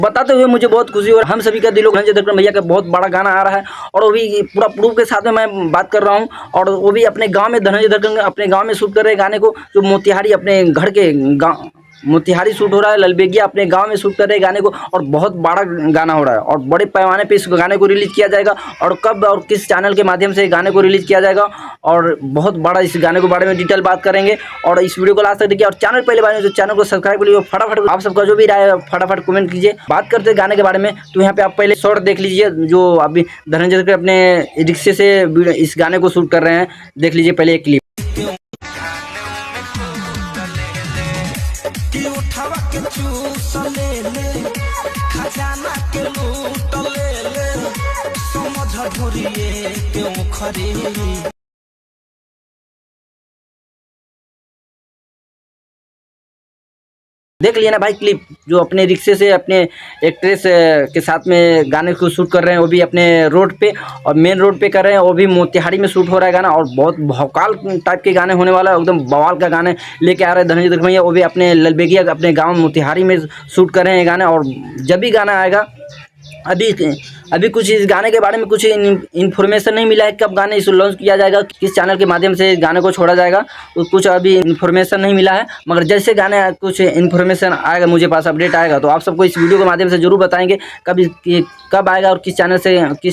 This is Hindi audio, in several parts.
बताते हुए मुझे बहुत खुशी और हम सभी का दिलों धनंजय दर्पण भैया का बहुत बड़ा गाना आ रहा है और वो भी पूरा प्रूफ के साथ में मैं बात कर रहा हूँ। और वो भी अपने गांव में धनंजय दर्पण अपने गांव में शूट कर रहे हैं गाने को, जो मोतिहारी अपने घर के गाँव मोतिहारी शूट हो रहा है। ललबेगिया अपने गांव में शूट कर रहे हैं गाने को और बहुत बड़ा गाना हो रहा है और बड़े पैमाने पे इस गाने को रिलीज़ किया जाएगा। और कब और किस चैनल के माध्यम से गाने को रिलीज़ किया जाएगा और बहुत बड़ा इस गाने के बारे में डिटेल बात करेंगे। और इस वीडियो को लास्ट तक देखिए और चैनल पहले बार तो चैनल को सब्सक्राइब कर लीजिए। फटाफट आप सबका जो भी राय है फटाफट कमेंट कीजिए। बात करते हैं गाने के बारे में, तो यहाँ पे आप पहले शॉर्ट देख लीजिए जो अभी धनंजय दर्पण अपने रिक्शे से इस गाने को शूट कर रहे हैं। देख लीजिए पहले एक क्लिप। उठावा के चूस ले ले, खजाना के लूट ले ले, समझ ढोरिए क्यों खरी। देख लिया ना भाई क्लिप, जो अपने रिक्शे से अपने एक्ट्रेस के साथ में गाने को शूट कर रहे हैं, वो भी अपने रोड पे और मेन रोड पे कर रहे हैं। वो भी मोतिहारी में शूट हो रहा है गाना और बहुत भौकाल टाइप के गाने होने वाला है, एकदम बवाल का गाने लेके आ रहे हैं धनंजय दर्पण भैया। वो भी अपने ललबेगिया अपने गाँव मोतिहारी में शूट कर रहे हैं गाने। और जब भी गाना आएगा अभी कुछ इस गाने के बारे में कुछ इन्फॉर्मेशन नहीं मिला है, कब गाने इस लॉन्च किया जाएगा, किस चैनल के माध्यम से गाने को छोड़ा जाएगा, तो कुछ अभी इन्फॉर्मेशन नहीं मिला है। मगर जैसे गाने कुछ इन्फॉर्मेशन आएगा, मुझे पास अपडेट आएगा, तो आप सबको इस वीडियो के माध्यम से जरूर बताएंगे कब आएगा और किस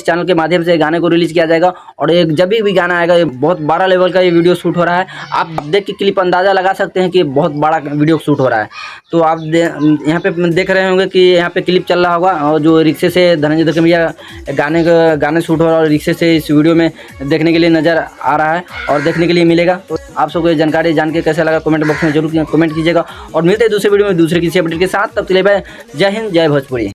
चैनल के माध्यम से गाने को रिलीज़ किया जाएगा। और एक जब भी गाना आएगा, ये बहुत बड़ा लेवल का ये वीडियो शूट हो रहा है। आप देख के क्लिप अंदाज़ा लगा सकते हैं कि बहुत बड़ा वीडियो शूट हो रहा है। तो आप यहाँ पे देख रहे होंगे कि यहाँ पे क्लिप चल रहा होगा और जो रिक्शे से धनंजय दर्पण भैया गाने शूट हो रहा है और रिक्शे से इस वीडियो में देखने के लिए नज़र आ रहा है और देखने के लिए मिलेगा। तो आप सबको ये जानकारी जान के कैसा लगा कमेंट बॉक्स में जरूर कमेंट कीजिएगा और मिलते हैं दूसरे वीडियो में दूसरे किसी अपडेट के साथ। तब के लिए जय हिंद, जय भोजपुरी।